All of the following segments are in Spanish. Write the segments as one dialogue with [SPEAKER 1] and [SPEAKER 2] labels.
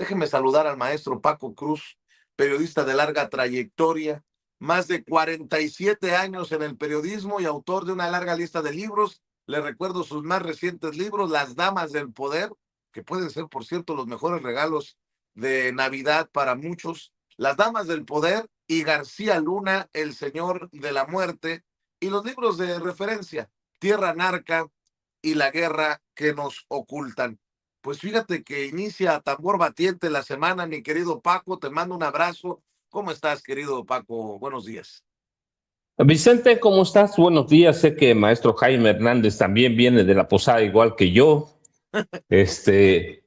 [SPEAKER 1] Déjeme saludar al maestro Paco Cruz, periodista de larga trayectoria, más de 47 años en el periodismo y autor de una larga lista de libros. Le recuerdo sus más recientes libros, Las Damas del Poder, que pueden ser, por cierto, los mejores regalos de Navidad para muchos. Las Damas del Poder y García Luna, El Señor de la Muerte, y los libros de referencia, Tierra Narca y La Guerra que nos ocultan. Pues fíjate que inicia a tambor batiente la semana, mi querido Paco, te mando un abrazo. ¿Cómo estás, querido Paco? Buenos días.
[SPEAKER 2] Vicente, ¿cómo estás? Buenos días. Sé que maestro Jaime Hernández también viene de la posada igual que yo. Este,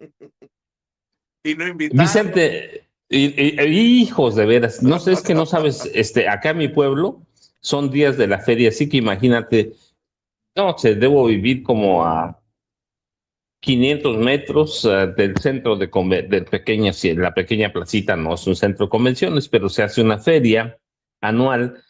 [SPEAKER 1] Y no invitaron.
[SPEAKER 2] Vicente, hijos de veras, no sé, es que no sabes, acá en mi pueblo son días de la feria, así que imagínate, no sé, debo vivir como a 500 metros del centro la pequeña placita, no es un centro de convenciones, pero se hace una feria anual.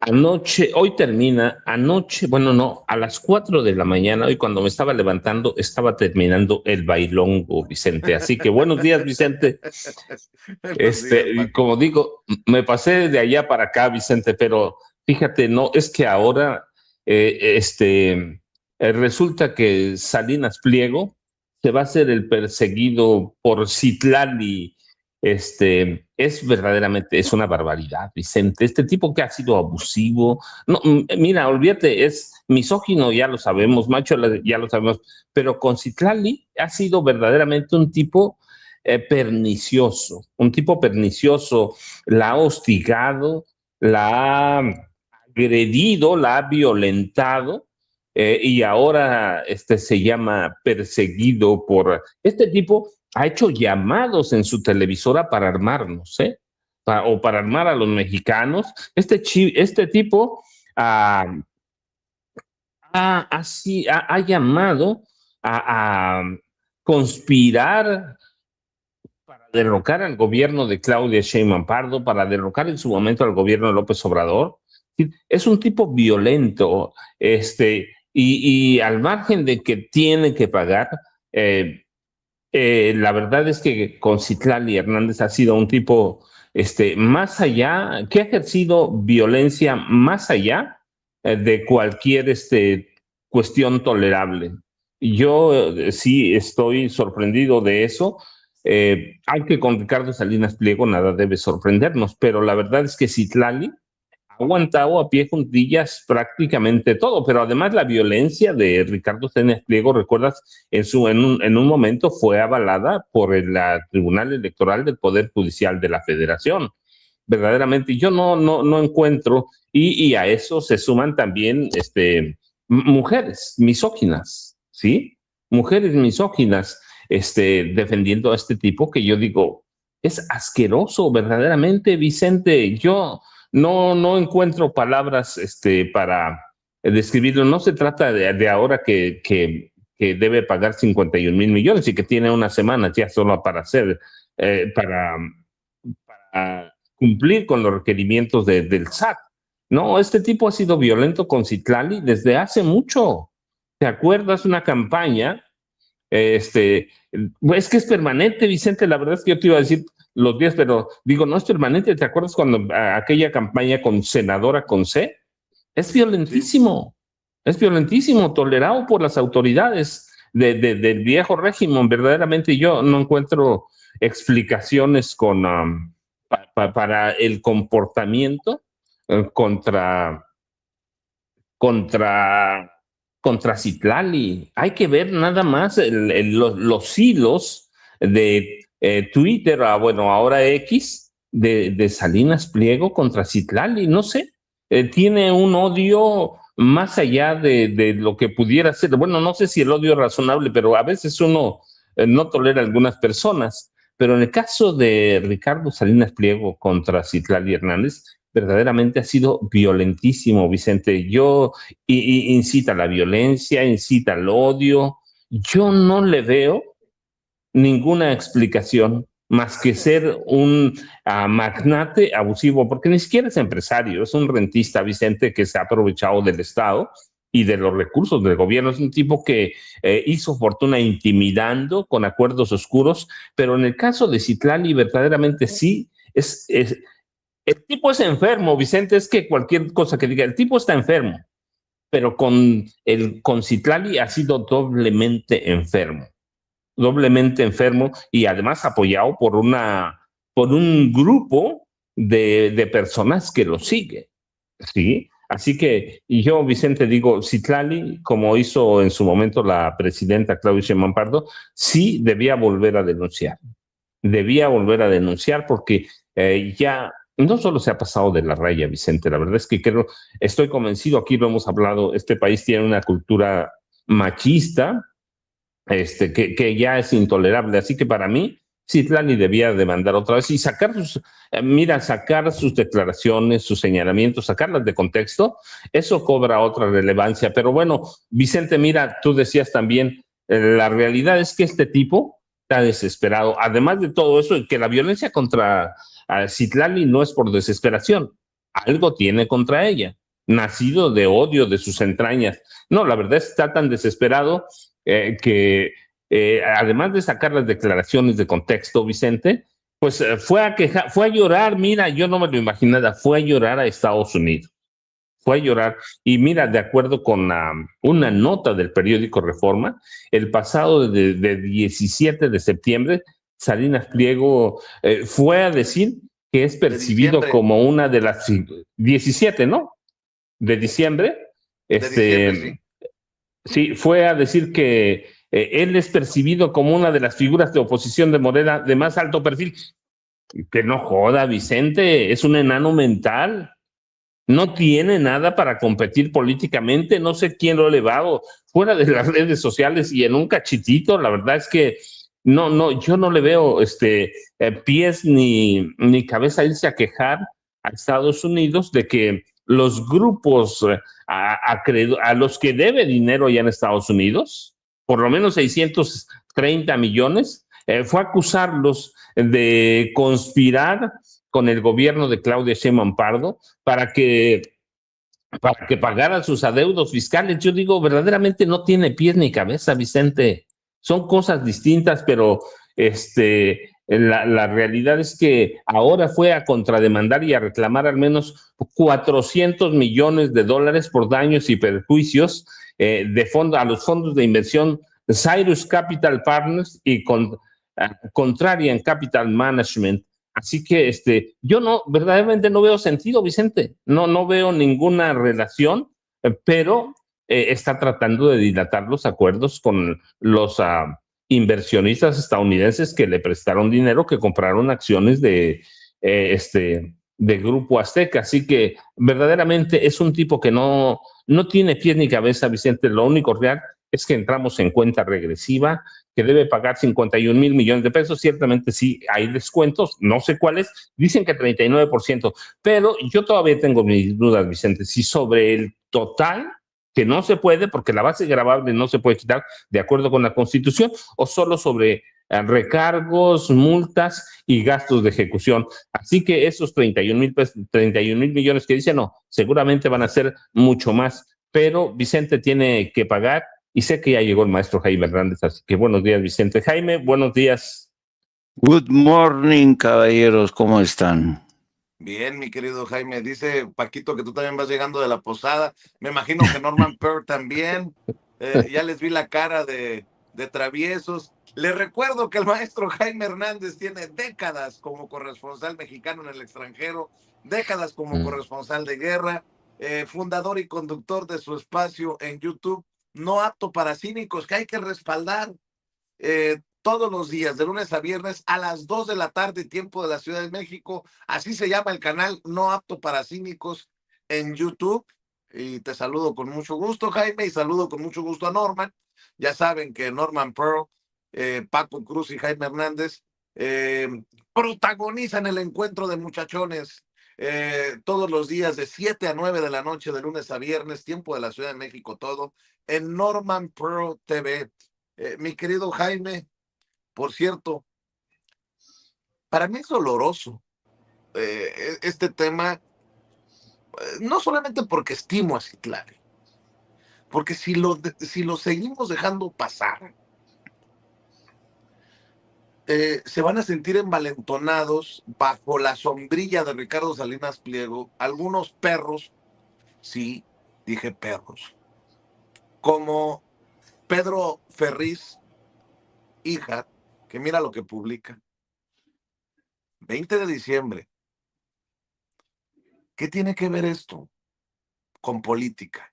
[SPEAKER 2] Anoche, hoy termina, anoche, bueno, no, a las 4 de la mañana, hoy cuando me estaba levantando, estaba terminando el bailongo, Vicente. Así que buenos días, Vicente.
[SPEAKER 1] Buenos días,
[SPEAKER 2] Y
[SPEAKER 1] Paco.
[SPEAKER 2] como digo, me pasé de allá para acá, Vicente, pero fíjate, no, es que ahora, resulta que Salinas Pliego se va a ser el perseguido por Citlali. Es verdaderamente, es una barbaridad, Vicente. Este tipo que ha sido abusivo, no, mira, olvídate, es misógino, ya lo sabemos, macho, ya lo sabemos, pero con Citlali ha sido verdaderamente un tipo pernicioso, la ha hostigado, la ha agredido, la ha violentado, y ahora se llama perseguido por este tipo. Ha hecho llamados en su televisora para armarnos, o para armar a los mexicanos. Este tipo ha llamado a conspirar para derrocar al gobierno de Claudia Sheinbaum Pardo, para derrocar en su momento al gobierno de López Obrador. Es un tipo violento, y al margen de que tiene que pagar, la verdad es que con Citlali Hernández ha sido un tipo, más allá, que ha ejercido violencia más allá de cualquier cuestión tolerable. Yo sí estoy sorprendido de eso. Aunque con Ricardo Salinas Pliego nada debe sorprendernos, pero la verdad es que Citlali ha aguantado a pie juntillas prácticamente todo, pero además la violencia de Ricardo Salinas Pliego, recuerdas, en un momento fue avalada por el Tribunal Electoral del Poder Judicial de la Federación. Verdaderamente, yo no encuentro, y a eso se suman también mujeres misóginas, ¿sí? Mujeres misóginas, defendiendo a este tipo que yo digo, es asqueroso, verdaderamente, Vicente. Yo no encuentro palabras para describirlo. No se trata de ahora que debe pagar 51,000 millones y que tiene unas semanas ya solo para hacer, para cumplir con los requerimientos del SAT. No, este tipo ha sido violento con Citlali desde hace mucho. ¿Te acuerdas una campaña? Es que es permanente, Vicente. La verdad es que yo te iba a decir los días, pero digo, no es permanente. ¿Te acuerdas cuando aquella campaña con senadora con C? Es
[SPEAKER 1] Sí.
[SPEAKER 2] violentísimo, tolerado por las autoridades del viejo régimen. Verdaderamente yo no encuentro explicaciones para el comportamiento contra contra, contra Citlali. Hay que ver nada más los hilos de Twitter, bueno, ahora X, de Salinas Pliego contra Citlali. No sé, tiene un odio más allá de lo que pudiera ser. Bueno, no sé si el odio es razonable, pero a veces uno no tolera a algunas personas. Pero en el caso de Ricardo Salinas Pliego contra Citlali Hernández, verdaderamente ha sido violentísimo, Vicente. Incita a la violencia, incita al odio. Yo no le veo ninguna explicación más que ser un magnate abusivo, porque ni siquiera es empresario, es un rentista, Vicente, que se ha aprovechado del Estado y de los recursos del gobierno. Es un tipo que hizo fortuna intimidando con acuerdos oscuros, pero en el caso de Citlali verdaderamente sí, el tipo es enfermo, Vicente, es que cualquier cosa que diga, el tipo está enfermo, pero con Citlali ha sido doblemente enfermo y además apoyado por un grupo de personas que lo sigue, ¿sí? Así que, y yo, Vicente, digo, Citlali, como hizo en su momento la presidenta Claudia Sheinbaum Pardo, sí debía volver a denunciar porque ya no solo se ha pasado de la raya, Vicente, la verdad es que estoy convencido, aquí lo hemos hablado, este país tiene una cultura machista, que ya es intolerable. Así que para mí, Citlali debía demandar otra vez y sacar sus declaraciones, sus señalamientos, sacarlas de contexto, eso cobra otra relevancia. Pero bueno, Vicente, mira, tú decías también, la realidad es que este tipo está desesperado. Además de todo eso, que la violencia contra Citlali no es por desesperación, algo tiene contra ella, nacido de odio de sus entrañas. No, la verdad está tan desesperado que además de sacar las declaraciones de contexto, Vicente, pues fue a llorar, mira, yo no me lo imaginaba, fue a llorar a Estados Unidos, fue a llorar. Y mira, de acuerdo con una nota del periódico Reforma, el pasado de 17 de septiembre, Salinas Pliego fue a decir que es
[SPEAKER 1] De
[SPEAKER 2] percibido
[SPEAKER 1] diciembre,
[SPEAKER 2] como una de las 17, ¿no? De diciembre,
[SPEAKER 1] de diciembre, sí.
[SPEAKER 2] sí, fue a decir que él es percibido como una de las figuras de oposición de Morena de más alto perfil. Que no joda, Vicente, es un enano mental. No tiene nada para competir políticamente. No sé quién lo ha elevado fuera de las redes sociales y en un cachitito. La verdad es que yo no le veo pies ni cabeza a irse a quejar a Estados Unidos de que los grupos a los que debe dinero allá en Estados Unidos, por lo menos 630 millones, fue a acusarlos de conspirar con el gobierno de Claudia Sheinbaum Pardo para que pagaran sus adeudos fiscales. Yo digo, verdaderamente no tiene pies ni cabeza, Vicente. Son cosas distintas, pero la realidad es que ahora fue a contrademandar y a reclamar al menos 400 millones de dólares por daños y perjuicios a los fondos de inversión Cyrus Capital Partners y Contrarian Capital Management. Así que yo verdaderamente no veo sentido, Vicente, no veo ninguna relación, pero está tratando de dilatar los acuerdos con los inversionistas estadounidenses que le prestaron dinero, que compraron acciones de Grupo Azteca. Así que verdaderamente es un tipo que no tiene pies ni cabeza, Vicente. Lo único real es que entramos en cuenta regresiva, que debe pagar 51 mil millones de pesos. Ciertamente sí hay descuentos, no sé cuáles, dicen que 39%, pero yo todavía tengo mis dudas, Vicente, si sobre el total, que no se puede, porque la base gravable no se puede quitar de acuerdo con la Constitución, o solo sobre recargos, multas y gastos de ejecución. Así que esos 31 mil millones que dicen, no, seguramente van a ser mucho más, pero Vicente tiene que pagar y sé que ya llegó el maestro Jaime Hernández, así que buenos días, Vicente. Jaime, buenos días.
[SPEAKER 3] Good morning, caballeros, ¿cómo están?
[SPEAKER 1] Bien, mi querido Jaime. Dice Paquito que tú también vas llegando de la posada. Me imagino que Norman Pearl también. Ya les vi la cara de traviesos. Les recuerdo que el maestro Jaime Hernández tiene décadas como corresponsal mexicano en el extranjero, décadas como corresponsal de guerra, fundador y conductor de su espacio en YouTube, No Apto para Cínicos, que hay que respaldar. Todos los días, de lunes a viernes, a las 2 de la tarde, tiempo de la Ciudad de México. Así se llama el canal No Apto para Cínicos en YouTube. Y te saludo con mucho gusto, Jaime, y saludo con mucho gusto a Norman. Ya saben que Norman Pearl, Paco Cruz y Jaime Hernández eh, protagonizan el encuentro de muchachones todos los días de 7 a 9 de la noche, de lunes a viernes, tiempo de la Ciudad de México, todo en Norman Pearl TV. Mi querido Jaime, por cierto, para mí es doloroso este tema, no solamente porque estimo a Citlali, porque si lo seguimos dejando pasar, se van a sentir envalentonados bajo la sombrilla de Ricardo Salinas Pliego algunos perros, sí, dije perros, como Pedro Ferriz, hija, que mira lo que publica. 20 de diciembre. ¿Qué tiene que ver esto con política?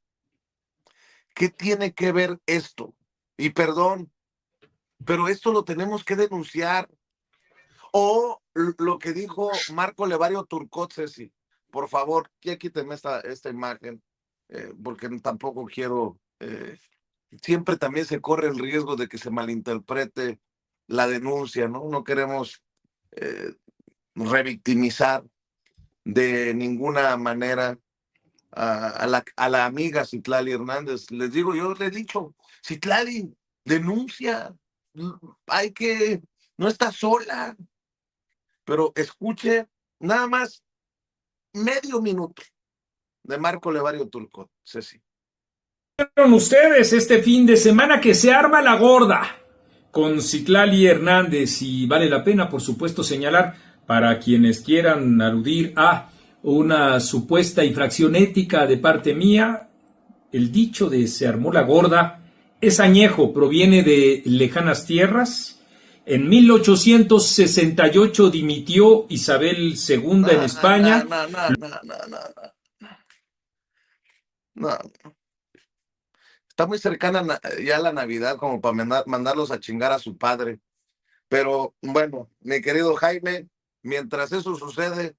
[SPEAKER 1] ¿Qué tiene que ver esto? Y perdón, pero esto lo tenemos que denunciar. O lo que dijo Marco Levario Turcot, Ceci, por favor, ya quíteme esta imagen, porque tampoco quiero, siempre también se corre el riesgo de que se malinterprete la denuncia, ¿no? No queremos revictimizar de ninguna manera a la amiga Citlali Hernández. Les digo, yo le he dicho, Citlali, denuncia, hay que, no está sola, pero escuche nada más medio minuto de Marco Levario Turcot, Ceci.
[SPEAKER 4] Ustedes este fin de semana que se arma la gorda con Citlali Hernández y vale la pena, por supuesto, señalar para quienes quieran aludir a una supuesta infracción ética de parte mía, el dicho de se armó la gorda es añejo, proviene de lejanas tierras. En 1868 dimitió Isabel II en España.
[SPEAKER 1] No. Está muy cercana ya la Navidad como para mandarlos a chingar a su padre. Pero bueno, mi querido Jaime, mientras eso sucede,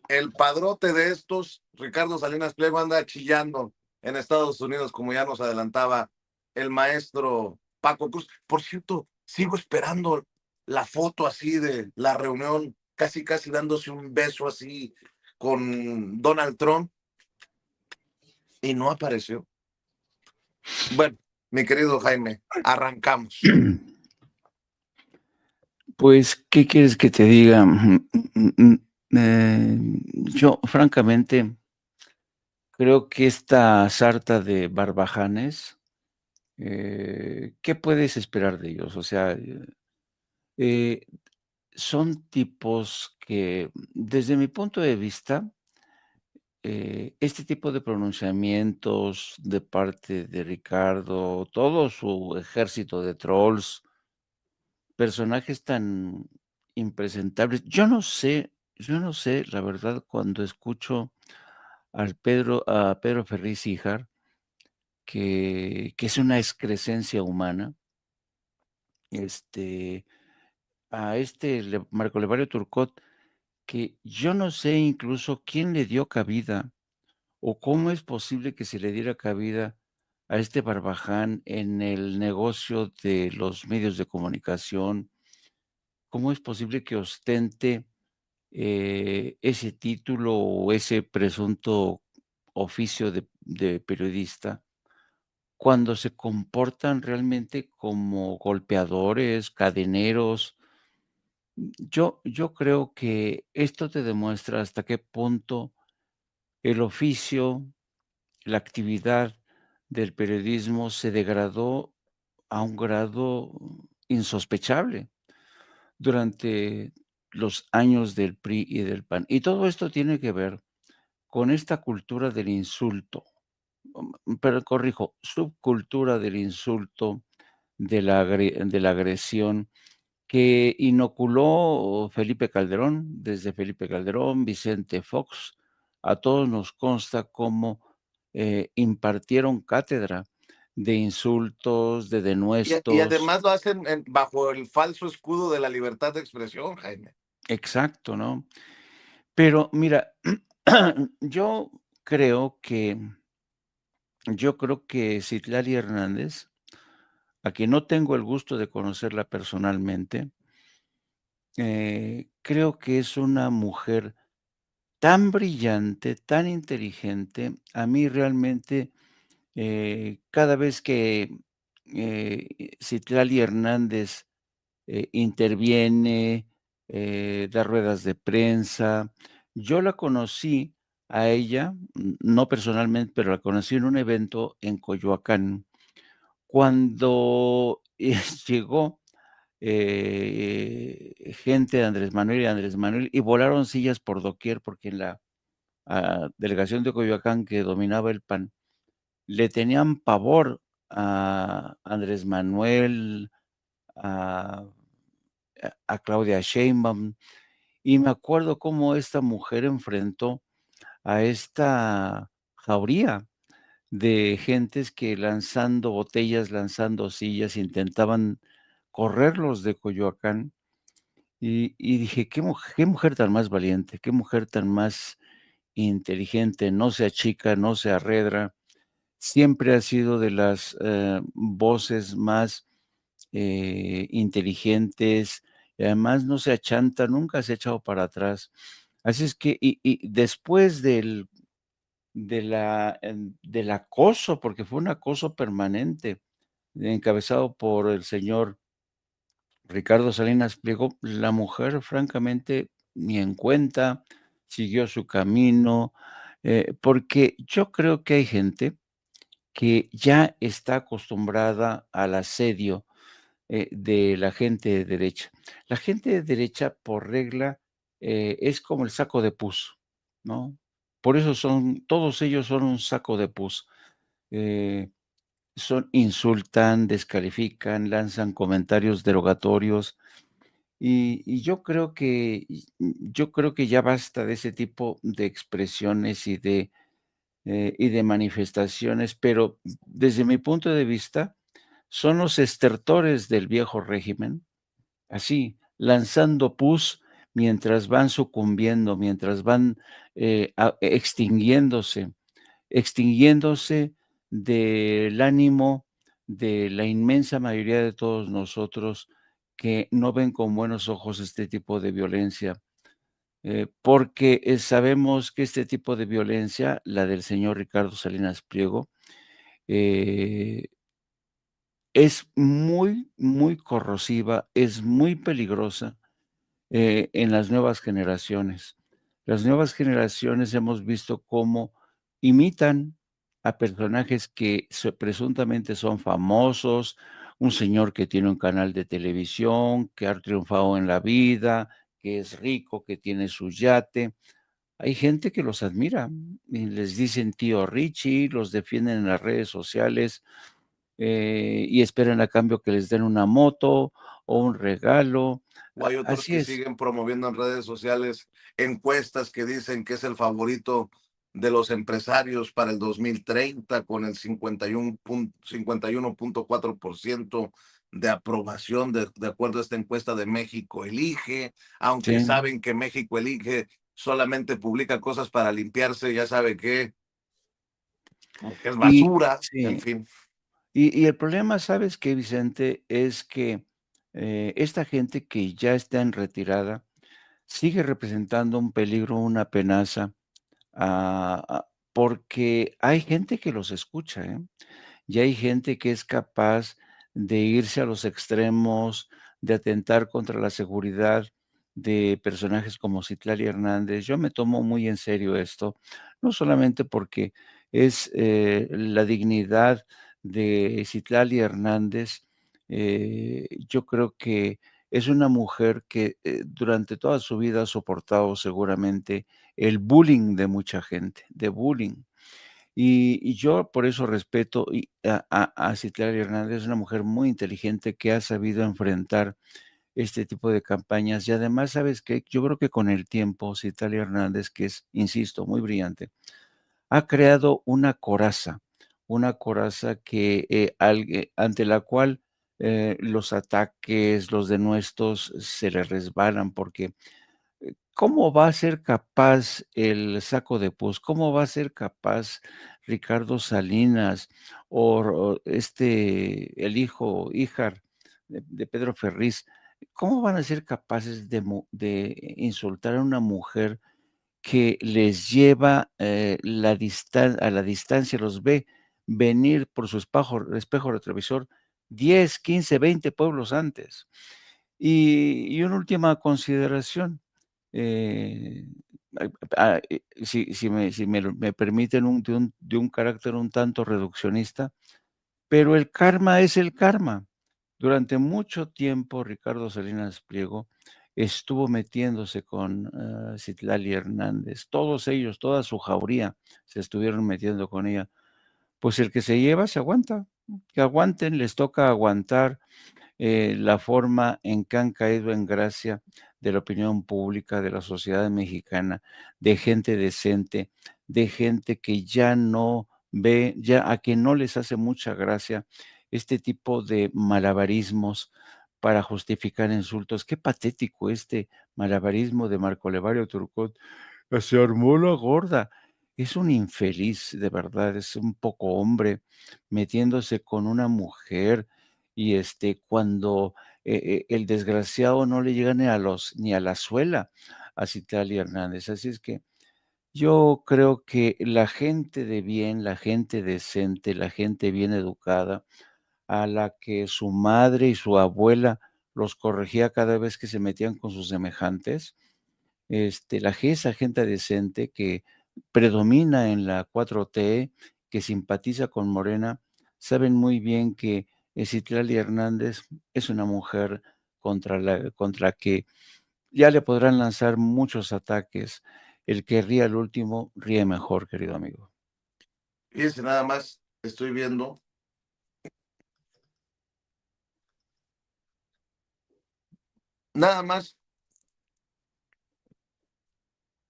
[SPEAKER 1] el padrote de estos, Ricardo Salinas Pliego, anda chillando en Estados Unidos, como ya nos adelantaba el maestro Paco Cruz. Por cierto, sigo esperando la foto así de la reunión, casi dándose un beso así con Donald Trump, y no apareció. Bueno, mi querido Jaime, arrancamos.
[SPEAKER 3] Pues, ¿qué quieres que te diga? Yo, francamente, creo que esta sarta de barbajanes, ¿qué puedes esperar de ellos? O sea, son tipos que, desde mi punto de vista, este tipo de pronunciamientos de parte de Ricardo, todo su ejército de trolls, personajes tan impresentables. Yo no sé, la verdad, cuando escucho a Pedro Ferriz Híjar, que es una excrescencia humana, a Marco Levario Turcot, que yo no sé incluso quién le dio cabida o cómo es posible que se le diera cabida a este barbaján en el negocio de los medios de comunicación. ¿Cómo es posible que ostente ese título o ese presunto oficio de periodista cuando se comportan realmente como golpeadores, cadeneros? Yo creo que esto te demuestra hasta qué punto el oficio, la actividad del periodismo se degradó a un grado insospechable durante los años del PRI y del PAN. Y todo esto tiene que ver con esta cultura del insulto, pero corrijo, subcultura del insulto, de la agresión que inoculó Felipe Calderón, desde Felipe Calderón, Vicente Fox, a todos nos consta cómo impartieron cátedra de insultos, de
[SPEAKER 1] Y
[SPEAKER 3] denuestos.
[SPEAKER 1] además lo hacen bajo el falso escudo de la libertad de expresión, Jaime.
[SPEAKER 3] Exacto, ¿no? Pero mira, yo creo que Citlali Hernández, a quien no tengo el gusto de conocerla personalmente, creo que es una mujer tan brillante, tan inteligente. A mí realmente, cada vez que, Citlali Hernández, interviene, da ruedas de prensa. Yo la conocí a ella, no personalmente, pero la conocí en un evento en Coyoacán. Cuando llegó gente de Andrés Manuel y volaron sillas por doquier, porque en la delegación de Coyoacán que dominaba el PAN, le tenían pavor a Andrés Manuel, a Claudia Sheinbaum, y me acuerdo cómo esta mujer enfrentó a esta jauría de gentes que lanzando botellas, lanzando sillas, intentaban correrlos de Coyoacán. Y dije: qué mujer tan más valiente, qué mujer tan más inteligente, no se achica, no se arredra". Siempre ha sido de las, voces más, inteligentes, y además no se achanta, nunca se ha echado para atrás. Así es que y después del acoso, porque fue un acoso permanente, encabezado por el señor Ricardo Salinas Pliego, la mujer francamente ni en cuenta, siguió su camino, porque yo creo que hay gente que ya está acostumbrada al asedio, de la gente de derecha. La gente de derecha, por regla, es como el saco de pus, ¿no? Por eso todos ellos son un saco de pus. Eh, insultan, descalifican, lanzan comentarios derogatorios, y yo creo que ya basta de ese tipo de expresiones y de manifestaciones, pero desde mi punto de vista, son los estertores del viejo régimen, así, lanzando pus mientras van sucumbiendo, mientras van, extinguiéndose del ánimo de la inmensa mayoría de todos nosotros que no ven con buenos ojos este tipo de violencia, porque, sabemos que este tipo de violencia, la del señor Ricardo Salinas Pliego, eh, es muy, muy corrosiva, es muy peligrosa, en las nuevas generaciones. Las nuevas generaciones hemos visto cómo imitan a personajes que presuntamente son famosos, un señor que tiene un canal de televisión, que ha triunfado en la vida, que es rico, que tiene su yate. Hay gente que los admira y les dicen tío Richie, los defienden en las redes sociales, y esperan a cambio que les den una moto o un regalo.
[SPEAKER 1] O hay otros
[SPEAKER 3] Así
[SPEAKER 1] que
[SPEAKER 3] es.
[SPEAKER 1] siguen promoviendo en redes sociales encuestas que dicen que es el favorito de los empresarios para el 2030 con el 51.4% de aprobación de acuerdo a esta encuesta de México Elige, aunque
[SPEAKER 3] Sí.
[SPEAKER 1] saben que México Elige solamente publica cosas para limpiarse, ya sabe que es
[SPEAKER 3] Y
[SPEAKER 1] basura, en
[SPEAKER 3] sí,
[SPEAKER 1] fin.
[SPEAKER 3] y el problema, ¿sabes qué, Vicente? Es que, esta gente que ya está en retirada sigue representando un peligro, una amenaza, porque hay gente que los escucha, ¿eh? Y hay gente que es capaz de irse a los extremos, de atentar contra la seguridad de personajes como Citlali Hernández. Yo me tomo muy en serio esto, no solamente porque es, la dignidad de Citlali Hernández, yo creo que es una mujer que, durante toda su vida ha soportado seguramente el bullying de mucha gente, de bullying. Y yo por eso respeto a Citlali Hernández, es una mujer muy inteligente que ha sabido enfrentar este tipo de campañas. Y además, ¿sabes qué? Yo creo que con el tiempo, Citlali Hernández, que es, insisto, muy brillante, ha creado una coraza que, ante la cual, los ataques, los denuestos se le resbalan, porque ¿cómo va a ser capaz el Saco de Pus? ¿Cómo va a ser capaz Ricardo Salinas el hijo, Híjar de Pedro Ferriz? ¿Cómo van a ser capaces de insultar a una mujer que les lleva, a la distancia, los ve venir por su espejo retrovisor 10, 15, 20 pueblos antes? Y una última consideración, eh, si me permiten, de un carácter un tanto reduccionista, pero el karma es el karma. Durante mucho tiempo, Ricardo Salinas Pliego estuvo metiéndose con Citlali Hernández. Todos ellos, toda su jauría, se estuvieron metiendo con ella. Pues el que se lleva se aguanta. Que aguanten, les toca aguantar la forma en que han caído en gracia de la opinión pública, de la sociedad mexicana, de gente decente, de gente que ya no ve, ya a que no les hace mucha gracia este tipo de malabarismos para justificar insultos. Qué patético este malabarismo de Marco Levario Turcot. Se armó la gorda. Es un infeliz, de verdad, es un poco hombre metiéndose con una mujer y cuando el desgraciado no le llega ni a la suela a Citlali Hernández. Así es que yo creo que la gente de bien, la gente decente, la gente bien educada, a la que su madre y su abuela los corregía cada vez que se metían con sus semejantes, esa gente decente que predomina en la 4T, que simpatiza con Morena, saben muy bien que Citlali Hernández es una mujer contra que ya le podrán lanzar muchos ataques. El que ríe al último, ríe mejor, querido amigo.
[SPEAKER 1] Fíjense, nada más estoy viendo. Nada más.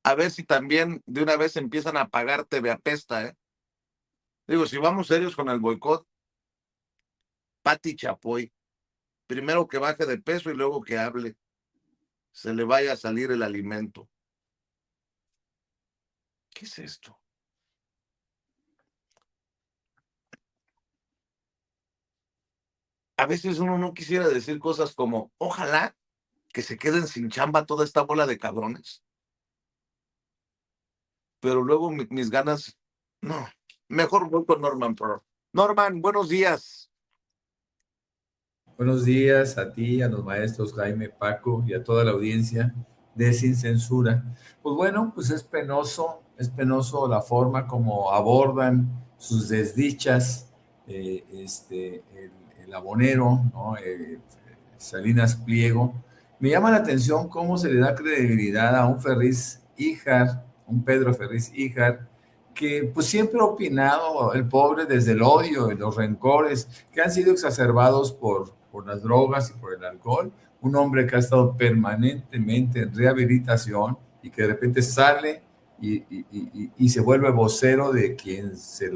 [SPEAKER 1] A ver si también de una vez empiezan a pagar TV Apesta, ¿eh? Digo, si vamos serios con el boicot, Pati Chapoy, primero que baje de peso y luego que hable, se le vaya a salir el alimento. ¿Qué es esto? A veces uno no quisiera decir cosas como, ojalá que se queden sin chamba toda esta bola de cabrones. Pero luego mis ganas, no, mejor voy con Norman Pearl. Norman, buenos días.
[SPEAKER 5] Buenos días a ti, a los maestros Jaime, Paco y a toda la audiencia de Sin Censura. Pues bueno, pues es penoso la forma como abordan sus desdichas, el abonero, ¿no? Salinas Pliego. Me llama la atención cómo se le da credibilidad a un Ferriz Híjar, un Pedro Ferriz Híjar, que pues siempre ha opinado el pobre desde el odio y los rencores que han sido exacerbados por las drogas y por el alcohol, un hombre que ha estado permanentemente en rehabilitación y que de repente sale y se vuelve vocero de quien se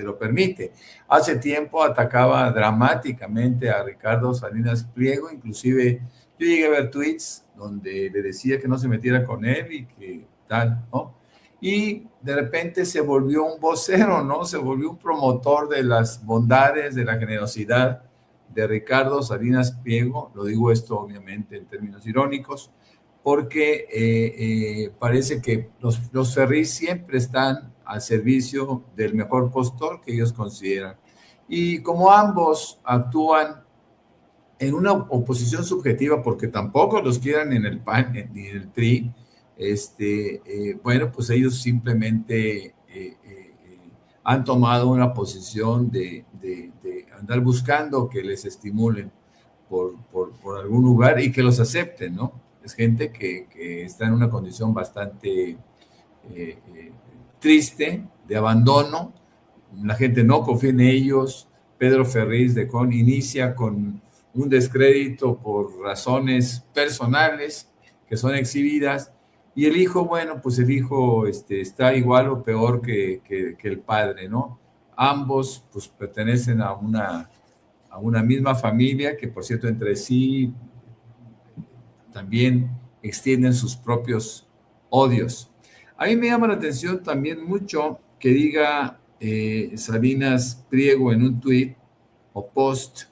[SPEAKER 5] lo permite. Hace tiempo atacaba dramáticamente a Ricardo Salinas Pliego, inclusive yo llegué a ver tweets donde le decía que no se metiera con él y que tal, ¿no? Y de repente se volvió un vocero, ¿no? Se volvió un promotor de las bondades, de la generosidad de Ricardo Salinas Pliego. Lo digo esto obviamente en términos irónicos, porque parece que los Ferriz siempre están al servicio del mejor postor que ellos consideran. Y como ambos actúan en una oposición subjetiva, porque tampoco los quieran en el PAN ni en el PRI, bueno, pues ellos simplemente han tomado una posición de andar buscando que les estimulen por algún lugar y que los acepten, ¿no? Es gente que está en una condición bastante triste, de abandono. La gente no confía en ellos. Pedro Ferriz de Con inicia con un descrédito por razones personales que son exhibidas. Y el hijo, bueno, pues el hijo está igual o peor que el padre, ¿no? Ambos pues pertenecen a una misma familia que, por cierto, entre sí también extienden sus propios odios. A mí me llama la atención también mucho que diga Salinas Pliego en un tuit o post: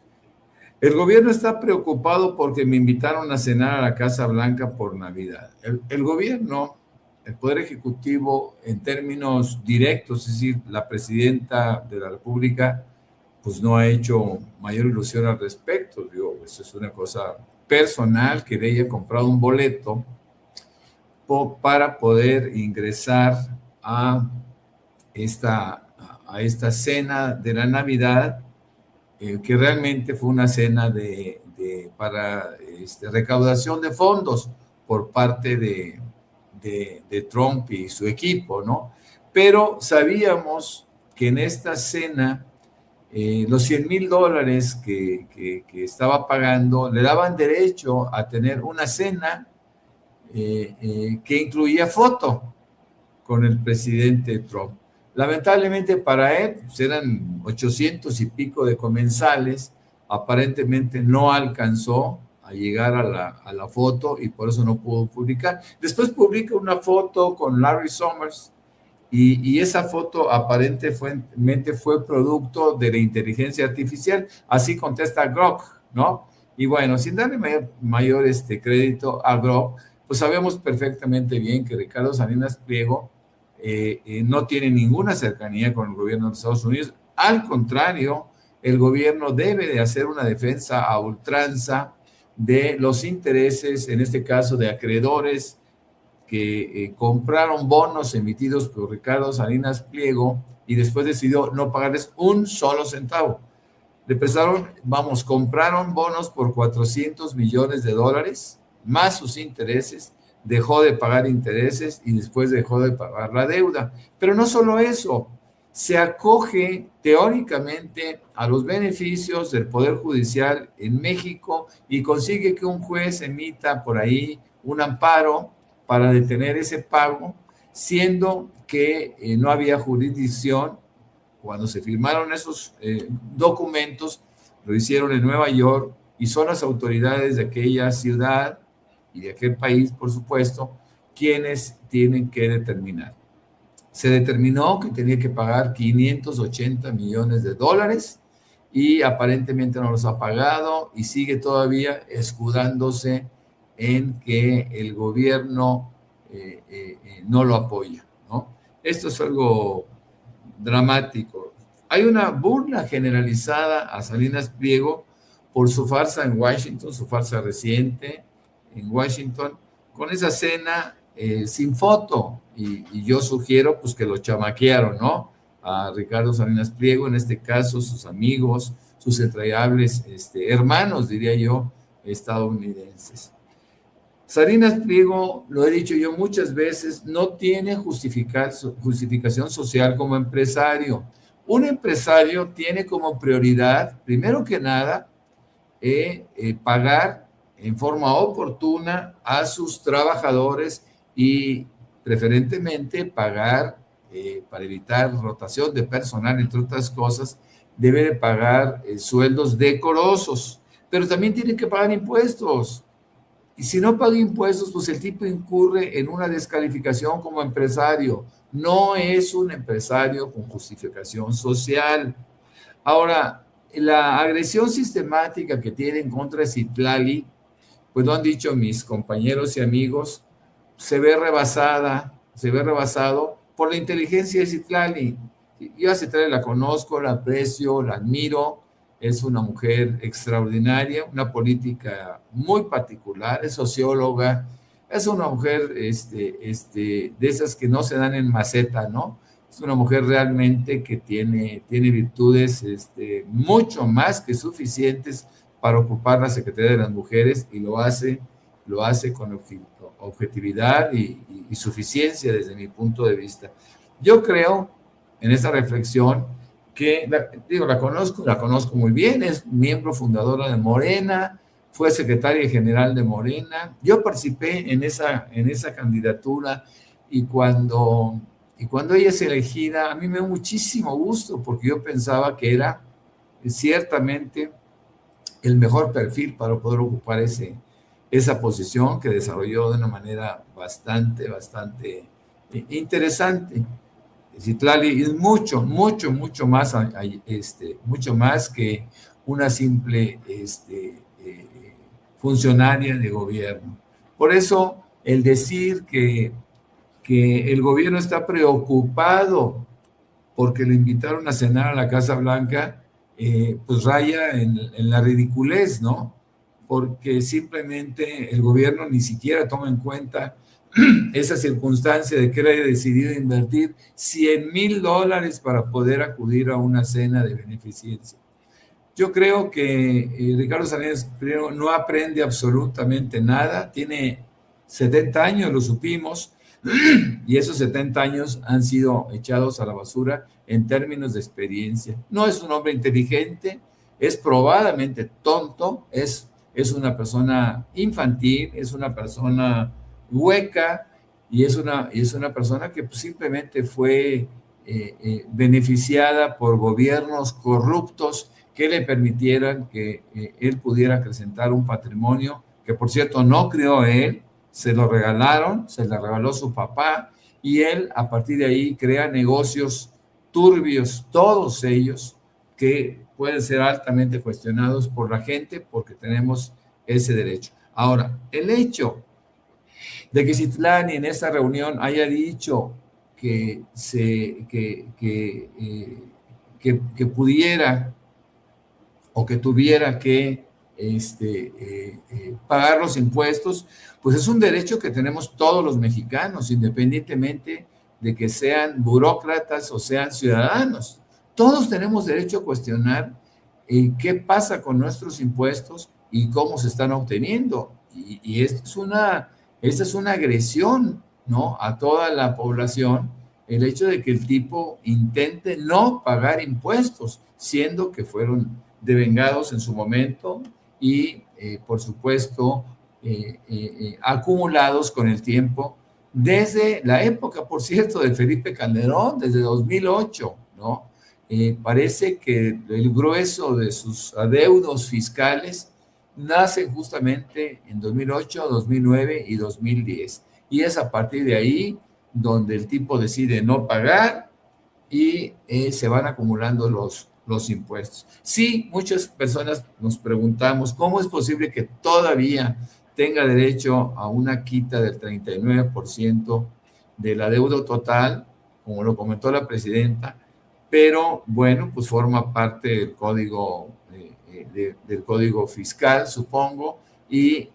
[SPEAKER 5] el gobierno está preocupado porque me invitaron a cenar a la Casa Blanca por Navidad. El gobierno, el Poder Ejecutivo, en términos directos, es decir, la presidenta de la República, pues no ha hecho mayor ilusión al respecto. Digo, eso es una cosa personal, que le haya comprado un boleto, para poder ingresar a esta cena de la Navidad, que realmente fue una cena para recaudación de fondos por parte de Trump y su equipo, ¿no? Pero sabíamos que en esta cena los $100,000 que estaba pagando le daban derecho a tener una cena que incluía foto con el presidente Trump. Lamentablemente para él pues eran 800 y pico de comensales, aparentemente no alcanzó a llegar a la foto y por eso no pudo publicar. Después publica una foto con Larry Summers y esa foto aparentemente fue producto de la inteligencia artificial, así contesta Grok, ¿no? Y bueno, sin darle mayor crédito a Grok, pues sabemos perfectamente bien que Ricardo Salinas Pliego no tiene ninguna cercanía con el gobierno de Estados Unidos. Al contrario, el gobierno debe de hacer una defensa a ultranza de los intereses, en este caso de acreedores que compraron bonos emitidos por Ricardo Salinas Pliego y después decidió no pagarles un solo centavo. Compraron bonos por $400 millones, más sus intereses, dejó de pagar intereses y después dejó de pagar la deuda. Pero no solo eso, se acoge teóricamente a los beneficios del Poder Judicial en México y consigue que un juez emita por ahí un amparo para detener ese pago, siendo que no había jurisdicción. Cuando se firmaron esos documentos, lo hicieron en Nueva York y son las autoridades de aquella ciudad y de aquel país, por supuesto, quienes tienen que determinar. Se determinó que tenía que pagar $580 millones y aparentemente no los ha pagado y sigue todavía escudándose en que el gobierno no lo apoya, ¿no? Esto es algo dramático. Hay una burla generalizada a Salinas Pliego por su farsa en Washington, su farsa reciente en Washington, con esa cena sin foto, y yo sugiero pues que lo chamaquearon, ¿no? A Ricardo Salinas Pliego, en este caso sus amigos, sus entrañables hermanos, diría yo, estadounidenses. Salinas Pliego, lo he dicho yo muchas veces, no tiene justificación social como empresario. Un empresario tiene como prioridad, primero que nada, pagar en forma oportuna a sus trabajadores y preferentemente pagar, para evitar rotación de personal, entre otras cosas, debe de pagar sueldos decorosos, pero también tiene que pagar impuestos. Y si no paga impuestos, pues el tipo incurre en una descalificación como empresario. No es un empresario con justificación social. Ahora, la agresión sistemática que tiene en contra de Citlali, pues lo han dicho mis compañeros y amigos, se ve rebasado por la inteligencia de Citlali. Yo a Citlali la conozco, la aprecio, la admiro. Es una mujer extraordinaria, una política muy particular, es socióloga, es una mujer de esas que no se dan en maceta, ¿no? Es una mujer realmente que tiene virtudes mucho más que suficientes para ocupar la Secretaría de las Mujeres y lo hace con objetividad y suficiencia desde mi punto de vista. Yo creo en esa reflexión que, la conozco muy bien, es miembro fundadora de Morena, fue secretaria general de Morena. Yo participé en esa candidatura y cuando ella es elegida, a mí me dio muchísimo gusto porque yo pensaba que era ciertamente el mejor perfil para poder ocupar esa posición que desarrolló de una manera bastante interesante. Citlali es mucho más que una simple funcionaria de gobierno. Por eso, el decir que el gobierno está preocupado porque le invitaron a cenar a la Casa Blanca, pues raya en la ridiculez, ¿no? porque simplemente el gobierno ni siquiera toma en cuenta esa circunstancia de que él haya decidido invertir $100,000 para poder acudir a una cena de beneficencia. Yo creo que Ricardo Salinas Pliego no aprende absolutamente nada, tiene 70 años, lo supimos, y esos 70 años han sido echados a la basura en términos de experiencia. No es un hombre inteligente, es probadamente tonto, es una persona infantil, es una persona hueca y es una persona que pues, simplemente fue beneficiada por gobiernos corruptos que le permitieran que él pudiera acrecentar un patrimonio que, por cierto, no creó él, se lo regalaron, se le regaló su papá, y él a partir de ahí crea negocios turbios, todos ellos, que pueden ser altamente cuestionados por la gente porque tenemos ese derecho. Ahora, el hecho de que Citlani en esta reunión haya dicho que pudiera o que tuviera que pagar los impuestos, pues es un derecho que tenemos todos los mexicanos, independientemente de que sean burócratas o sean ciudadanos. Todos tenemos derecho a cuestionar qué pasa con nuestros impuestos y cómo se están obteniendo. Y esta es una agresión, ¿no?, a toda la población, el hecho de que el tipo intente no pagar impuestos, siendo que fueron devengados en su momento y, por supuesto, acumulados con el tiempo, desde la época, por cierto, de Felipe Calderón, desde 2008, ¿no? Parece que el grueso de sus adeudos fiscales nace justamente en 2008, 2009 y 2010. Y es a partir de ahí donde el tipo decide no pagar y se van acumulando los impuestos. Sí, muchas personas nos preguntamos cómo es posible que todavía tenga derecho a una quita del 39% de la deuda total, como lo comentó la presidenta, pero bueno, pues forma parte del código, del código fiscal, supongo, y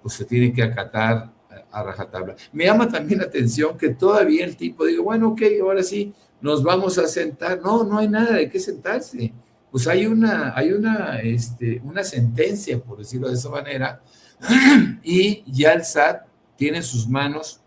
[SPEAKER 5] pues se tiene que acatar a rajatabla. Me llama también la atención que todavía el tipo diga, bueno, ok, ahora sí, nos vamos a sentar. No, no hay nada de qué sentarse. Pues hay una sentencia, por decirlo de esa manera, y ya el SAT tiene en sus manos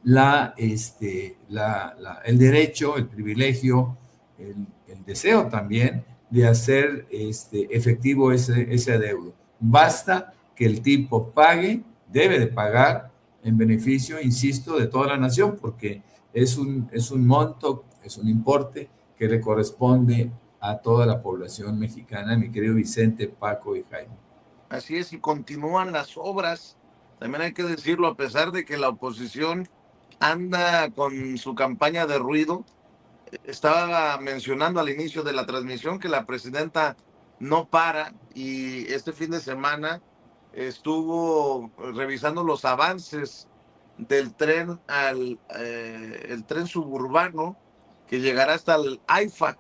[SPEAKER 5] el derecho, el privilegio, el deseo también de hacer efectivo ese adeudo. Basta que el tipo pague, debe de pagar en beneficio, insisto, de toda la nación, porque es un monto, es un importe que le corresponde a toda la población mexicana, mi querido Vicente, Paco y Jaime.
[SPEAKER 1] Así es, y continúan las obras, también hay que decirlo, a pesar de que la oposición anda con su campaña de ruido. Estaba mencionando al inicio de la transmisión que la presidenta no para, y este fin de semana estuvo revisando los avances del tren el tren suburbano que llegará hasta el AIFA,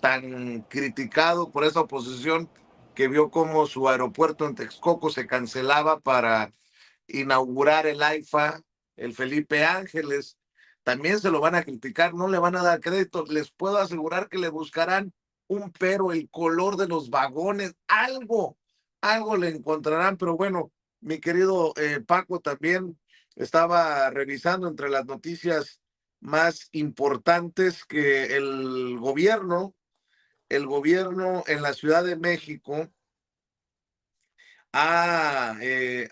[SPEAKER 1] tan criticado por esa oposición que vio cómo su aeropuerto en Texcoco se cancelaba para inaugurar el AIFA, el Felipe Ángeles. También se lo van a criticar, no le van a dar crédito. Les puedo asegurar que le buscarán un pero, el color de los vagones, algo le encontrarán. Pero bueno, mi querido Paco, también estaba revisando entre las noticias más importantes que el gobierno en la Ciudad de México ha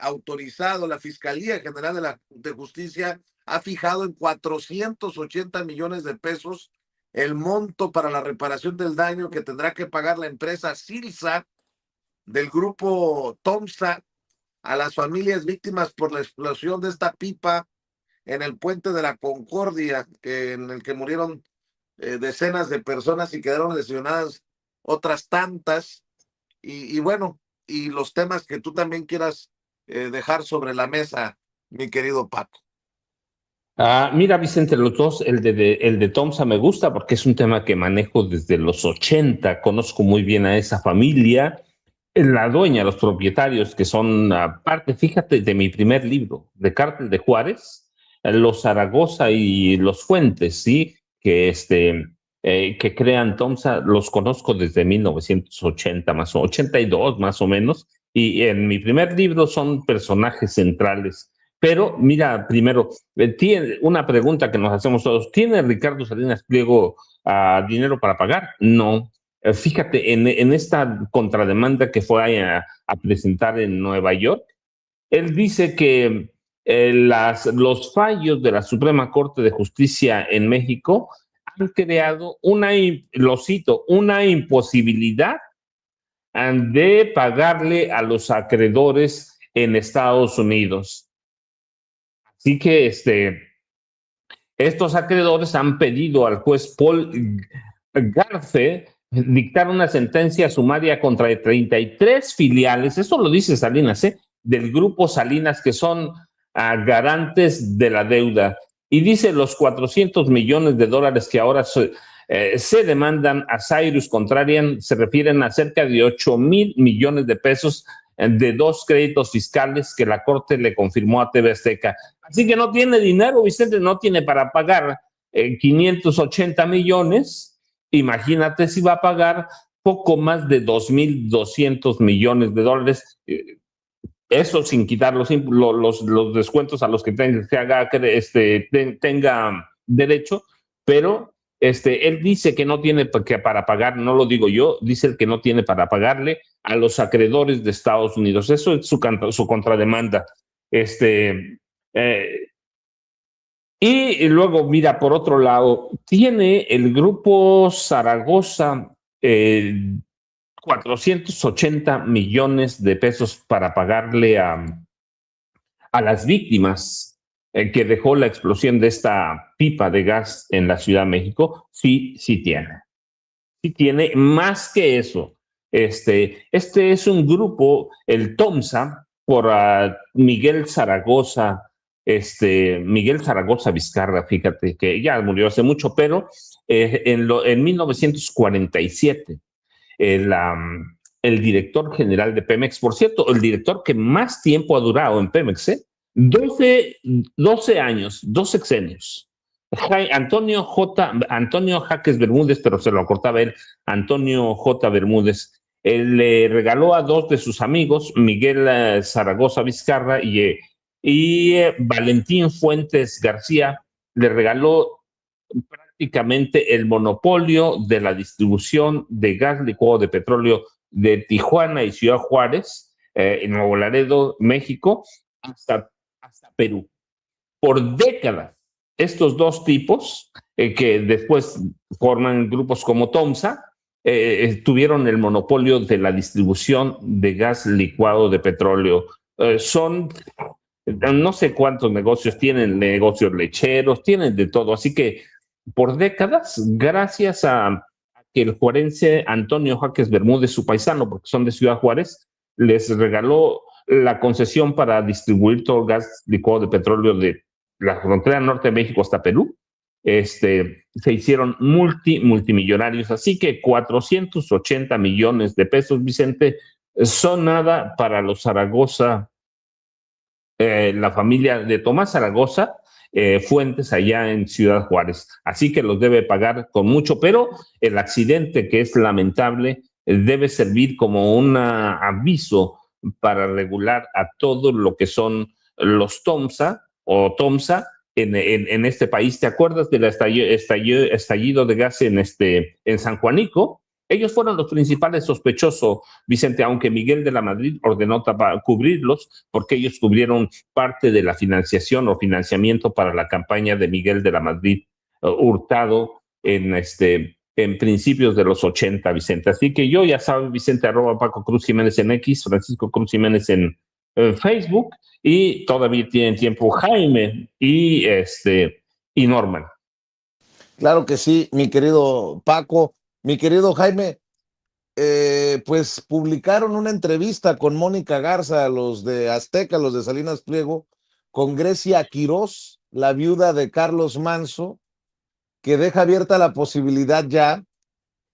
[SPEAKER 1] autorizado, la Fiscalía General de Justicia ha fijado en 480 millones de pesos el monto para la reparación del daño que tendrá que pagar la empresa Silsa del grupo Tomsa a las familias víctimas por la explosión de esta pipa en el puente de la Concordia, en el que murieron decenas de personas y quedaron lesionadas otras tantas. Y bueno, y los temas que tú también quieras dejar sobre la mesa, mi querido Paco.
[SPEAKER 2] Mira, Vicente, los dos, el de Tomsa me gusta porque es un tema que manejo desde los 80, conozco muy bien a esa familia la dueña, los propietarios que son parte, fíjate, de mi primer libro, de Cártel de Juárez, los Zaragoza y los Fuentes, ¿sí? Que crean Tomsa, los conozco desde 1980, más o 82 más o menos, y en mi primer libro son personajes centrales. Pero mira, primero, tiene una pregunta que nos hacemos todos, ¿tiene Ricardo Salinas Pliego dinero para pagar? No. Fíjate, en esta contrademanda que fue a presentar en Nueva York, él dice que los fallos de la Suprema Corte de Justicia en México han creado lo cito, una imposibilidad de pagarle a los acreedores en Estados Unidos. Así que estos acreedores han pedido al juez Paul Garfe dictar una sentencia sumaria contra 33 filiales, eso lo dice Salinas, del grupo Salinas, que son garantes de la deuda. Y dice los 400 millones de dólares que ahora se demandan a Cyrus Contrarian, se refieren a cerca de 8,000 millones de pesos de 2 créditos fiscales que la Corte le confirmó a TV Azteca. Así que no tiene dinero, Vicente, no tiene para pagar 580 millones. Imagínate si va a pagar poco más de 2,200 millones de dólares. Eso sin quitar los descuentos a los que tenga derecho, pero él dice que no tiene para pagar, no lo digo yo, dice el que no tiene para pagarle a los acreedores de Estados Unidos. Eso es su contrademanda. Y luego, mira, por otro lado, tiene el grupo Zaragoza 480 millones de pesos para pagarle a las víctimas que dejó la explosión de esta pipa de gas en la Ciudad de México. Sí tiene. Sí tiene más que eso. Este es un grupo, el TOMSA, por Miguel Zaragoza Vizcarra, fíjate que ya murió hace mucho, pero en 1947 el director general de Pemex, por cierto, el director que más tiempo ha durado en Pemex, 12 años, 2 sexenios. Antonio Jaques Bermúdez, pero se lo acortaba él, Antonio J. Bermúdez, él le regaló a 2 de sus amigos, Miguel Zaragoza Vizcarra y Valentín Fuentes García, le regaló prácticamente el monopolio de la distribución de gas licuado de petróleo de Tijuana y Ciudad Juárez, en Nuevo Laredo, México, hasta Perú. Por décadas, estos 2 tipos, que después forman grupos como TOMSA, tuvieron el monopolio de la distribución de gas licuado de petróleo. Son no sé cuántos negocios tienen, negocios lecheros, tienen de todo. Así que por décadas, gracias a que el juarense Antonio Jaques Bermúdez, su paisano, porque son de Ciudad Juárez, les regaló la concesión para distribuir todo el gas licuado de petróleo de la frontera norte de México hasta Perú. Se hicieron multimillonarios. Así que 480 millones de pesos, Vicente, son nada para los Zaragoza, la familia de Tomás Zaragoza Fuentes allá en Ciudad Juárez. Así que los debe pagar con mucho, pero el accidente, que es lamentable, debe servir como un aviso para regular a todo lo que son los TOMSA o TOMSA en este país. ¿Te acuerdas del estallido de gas en San Juanico? Ellos fueron los principales sospechosos, Vicente, aunque Miguel de la Madrid ordenó cubrirlos, porque ellos cubrieron parte de la financiación o financiamiento para la campaña de Miguel de la Madrid Hurtado en principios de los 80, Vicente. Así que yo, ya saben, Vicente, @ Paco Cruz Jiménez en X, Francisco Cruz Jiménez en Facebook, y todavía tienen tiempo Jaime y Norman.
[SPEAKER 1] Claro que sí, mi querido Paco. Mi querido Jaime, pues publicaron una entrevista con Mónica Garza, los de Azteca, los de Salinas Pliego, con Grecia Quirós, la viuda de Carlos Manso, que deja abierta la posibilidad ya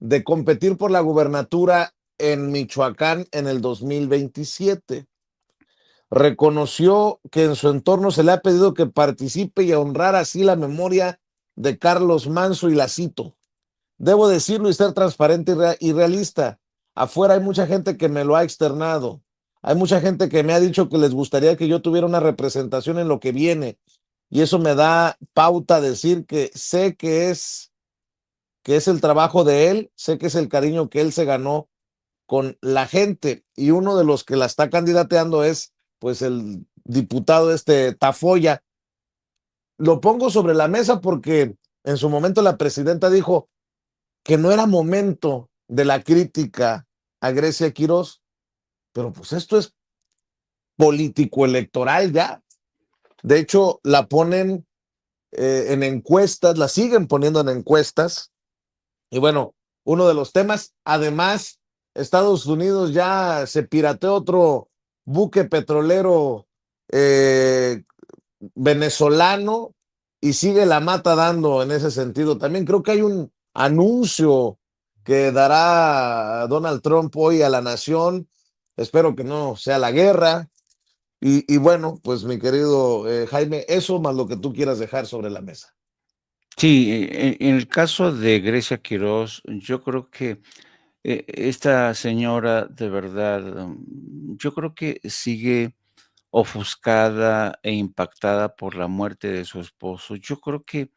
[SPEAKER 1] de competir por la gubernatura en Michoacán en el 2027. Reconoció que en su entorno se le ha pedido que participe y honrar así la memoria de Carlos Manso, y la cito: debo decirlo y ser transparente y realista. Afuera hay mucha gente que me lo ha externado. Hay mucha gente que me ha dicho que les gustaría que yo tuviera una representación en lo que viene. Y eso me da pauta a decir que sé que es el trabajo de él, sé que es el cariño que él se ganó con la gente. Y uno de los que la está candidateando es pues el diputado Tafoya. Lo pongo sobre la mesa porque en su momento la presidenta dijo que no era momento de la crítica a Grecia Quirós, pero pues esto es político electoral ya. De hecho, la ponen en encuestas, la siguen poniendo en encuestas. Y bueno, uno de los temas, además, Estados Unidos ya se pirateó otro buque petrolero venezolano y sigue la mata dando en ese sentido. También creo que hay un anuncio que dará Donald Trump hoy a la nación. Espero que no sea la guerra. Y bueno, pues mi querido Jaime, eso más lo que tú quieras dejar sobre la mesa.
[SPEAKER 3] Sí, en el caso de Grecia Quirós, yo creo que esta señora de verdad, yo creo que sigue ofuscada e impactada por la muerte de su esposo. Yo creo que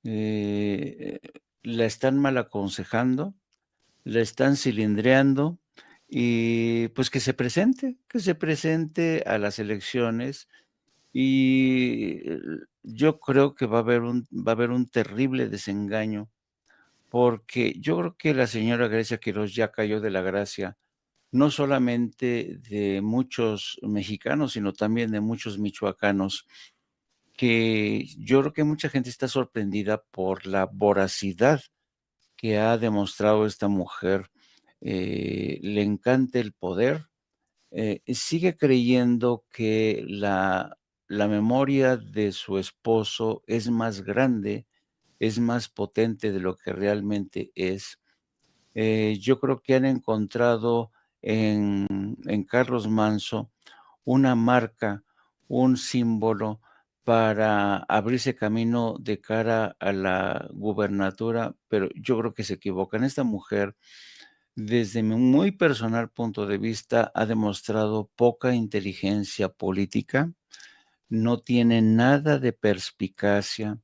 [SPEAKER 3] eh, la están mal aconsejando, la están cilindreando y pues que se presente a las elecciones y yo creo que va a haber un terrible desengaño porque yo creo que la señora Grecia Quirós ya cayó de la gracia, no solamente de muchos mexicanos, sino también de muchos michoacanos, que yo creo que mucha gente está sorprendida por la voracidad que ha demostrado esta mujer. Le encanta el poder, sigue creyendo que la memoria de su esposo es más grande, es más potente de lo que realmente es. Yo creo que han encontrado en Carlos Manso una marca, un símbolo para abrirse camino de cara a la gubernatura, pero yo creo que se equivocan. Esta mujer, desde mi muy personal punto de vista, ha demostrado poca inteligencia política, no tiene nada de perspicacia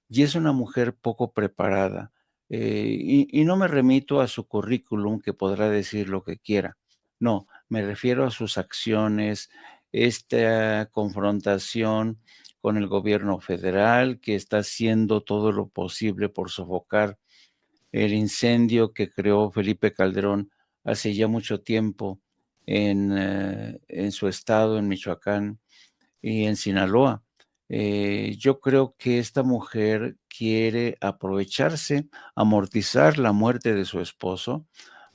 [SPEAKER 3] y es una mujer poco preparada. Y no me remito a su currículum, que podrá decir lo que quiera. No, me refiero a sus acciones, esta confrontación con el gobierno federal, que está haciendo todo lo posible por sofocar el incendio que creó Felipe Calderón hace ya mucho tiempo en su estado, en Michoacán y en Sinaloa. Yo creo que esta mujer quiere aprovecharse, amortizar la muerte de su esposo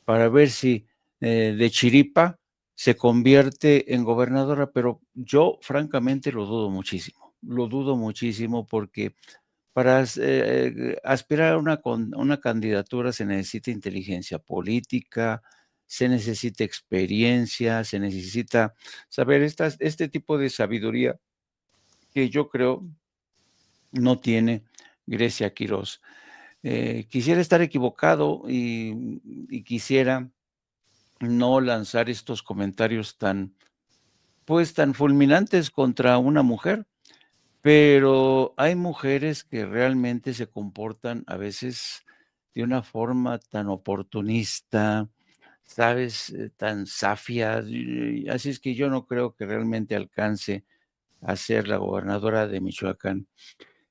[SPEAKER 3] para ver si de chiripa se convierte en gobernadora, pero yo francamente lo dudo muchísimo porque para aspirar a una candidatura se necesita inteligencia política, se necesita experiencia, se necesita saber este tipo de sabiduría que yo creo no tiene Grecia Quirós. Quisiera estar equivocado y quisiera no lanzar estos comentarios tan fulminantes contra una mujer, pero hay mujeres que realmente se comportan a veces de una forma tan oportunista, ¿sabes? Tan zafia, así es que yo no creo que realmente alcance a ser la gobernadora de Michoacán.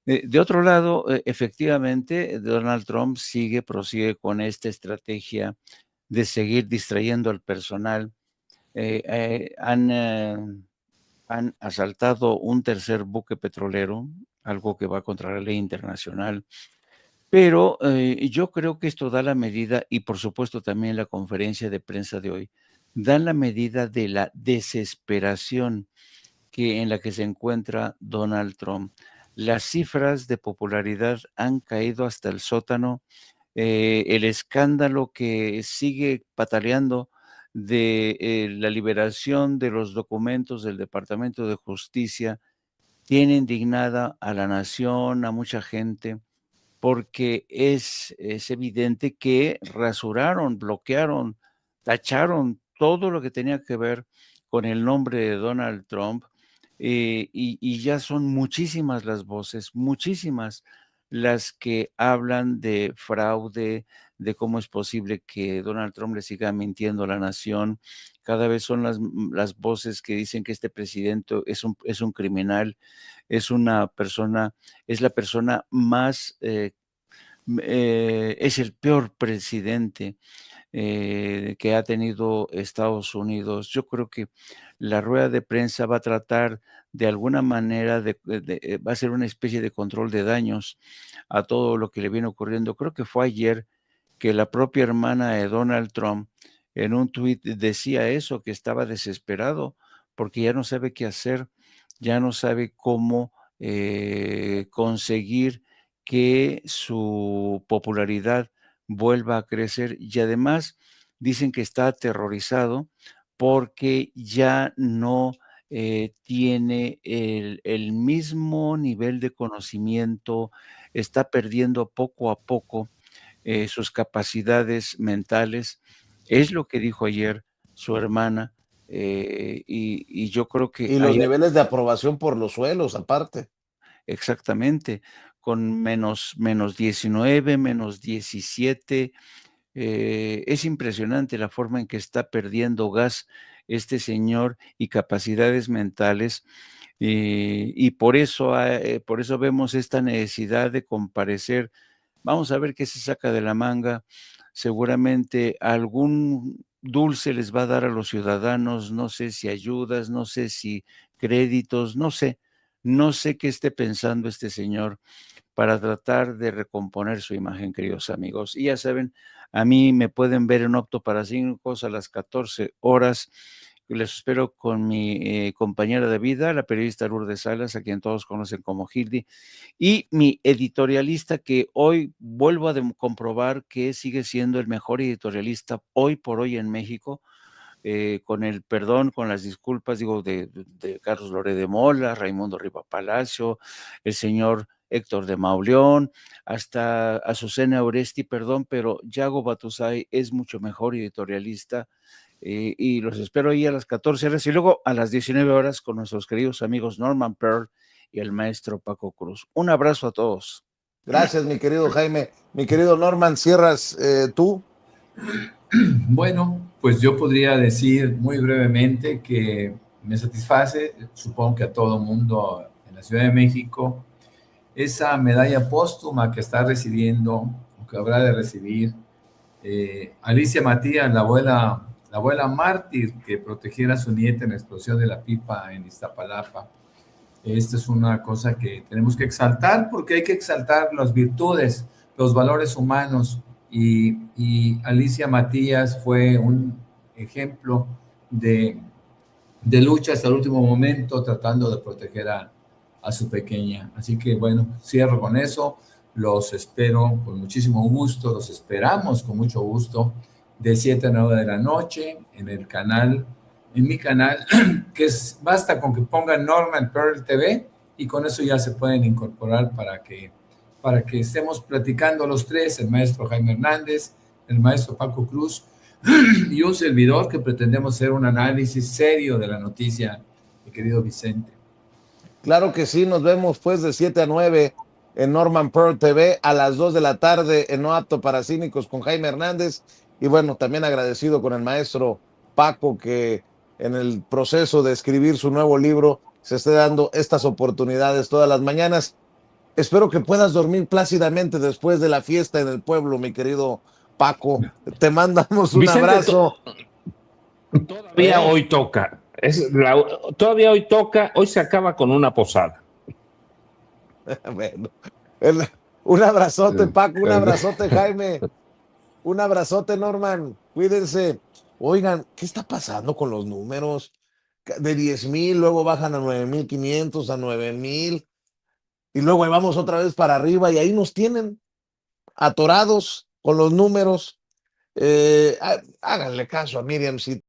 [SPEAKER 3] De otro lado, efectivamente, Donald Trump prosigue con esta estrategia de seguir distrayendo al personal. Eh, eh, han, eh, Han asaltado un tercer buque petrolero, algo que va contra la ley internacional. Pero yo creo que esto da la medida, y por supuesto también la conferencia de prensa de hoy, dan la medida de la desesperación en la que se encuentra Donald Trump. Las cifras de popularidad han caído hasta el sótano. el escándalo que sigue pataleando de la liberación de los documentos del Departamento de Justicia tiene indignada a la nación, a mucha gente, porque es evidente que rasuraron, bloquearon, tacharon todo lo que tenía que ver con el nombre de Donald Trump, y ya son muchísimas las voces, muchísimas las que hablan de fraude, de cómo es posible que Donald Trump le siga mintiendo a la nación. Cada vez son las voces que dicen que este presidente es un criminal, es una persona, es la persona más es el peor presidente que ha tenido Estados Unidos. Yo creo que la rueda de prensa va a tratar de alguna manera va a ser una especie de control de daños a todo lo que le viene ocurriendo. Creo que fue ayer que la propia hermana de Donald Trump en un tuit decía eso, que estaba desesperado porque ya no sabe qué hacer, ya no sabe cómo conseguir que su popularidad vuelva a crecer, y además dicen que está aterrorizado porque ya no tiene el mismo nivel de conocimiento, está perdiendo poco a poco sus capacidades mentales. Es lo que dijo ayer su hermana, y yo creo que
[SPEAKER 1] Y los
[SPEAKER 3] hay
[SPEAKER 1] niveles de aprobación por los suelos, aparte.
[SPEAKER 3] exactamente, con menos 19, menos 17. Es impresionante la forma en que está perdiendo gas este señor y capacidades mentales, y por eso vemos esta necesidad de comparecer. Vamos a ver qué se saca de la manga. Seguramente algún dulce les va a dar a los ciudadanos, no sé si ayudas, no sé si créditos, no sé qué esté pensando este señor para tratar de recomponer su imagen, queridos amigos. Y ya saben, a mí me pueden ver en Opto para Cínicos a las 14 horas. Les espero con mi compañera de vida, la periodista Lourdes Salas, a quien todos conocen como Hildy, y mi editorialista, que hoy vuelvo a comprobar que sigue siendo el mejor editorialista hoy por hoy en México, con el perdón, con las disculpas, digo, de Carlos Loret de Mola, Raimundo Riva Palacio, el señor Héctor de Mauleón, hasta Azucena Oresti, perdón, pero Yago Batusay es mucho mejor editorialista, y los espero ahí a las 14 horas y luego a las 19 horas con nuestros queridos amigos Norman Pearl y el maestro Paco Cruz. Un abrazo a todos.
[SPEAKER 1] Gracias, mi querido Jaime. Mi querido Norman, cierras tú.
[SPEAKER 5] Bueno, pues yo podría decir muy brevemente que me satisface, supongo que a todo mundo en la Ciudad de México, esa medalla póstuma que está recibiendo, o que habrá de recibir, Alicia Matías, la abuela mártir que protegiera a su nieta en la explosión de la pipa en Iztapalapa. Esta es una cosa que tenemos que exaltar, porque hay que exaltar las virtudes, los valores humanos, y Alicia Matías fue un ejemplo de lucha hasta el último momento, tratando de proteger a su pequeña. Así que bueno, cierro con eso. Los espero con muchísimo gusto, los esperamos con mucho gusto, de 7 a 9 de la noche, en mi canal, que basta con que pongan Norman Pearl TV, y con eso ya se pueden incorporar para que estemos platicando los tres, el maestro Jaime Hernández, el maestro Paco Cruz, y un servidor, que pretendemos hacer un análisis serio de la noticia, mi querido Vicente.
[SPEAKER 1] Claro que sí, nos vemos pues de 7 a 9 en Norman Pearl TV, a las 2 de la tarde en No Apto para Cínicos con Jaime Hernández. Y bueno, también agradecido con el maestro Paco, que en el proceso de escribir su nuevo libro se esté dando estas oportunidades todas las mañanas. Espero que puedas dormir plácidamente después de la fiesta en el pueblo, mi querido Paco. Te mandamos un
[SPEAKER 2] Vicente,
[SPEAKER 1] abrazo.
[SPEAKER 2] Todavía hoy toca. Todavía hoy toca. Hoy se acaba con una posada.
[SPEAKER 1] Bueno, un abrazote, Paco, un abrazote, Jaime, un abrazote, Norman. Cuídense. Oigan, ¿qué está pasando con los números? De 10,000, luego bajan a 9,500, a 9,000, y luego ahí vamos otra vez para arriba, y ahí nos tienen atorados. con los números. Háganle caso a Miriam, si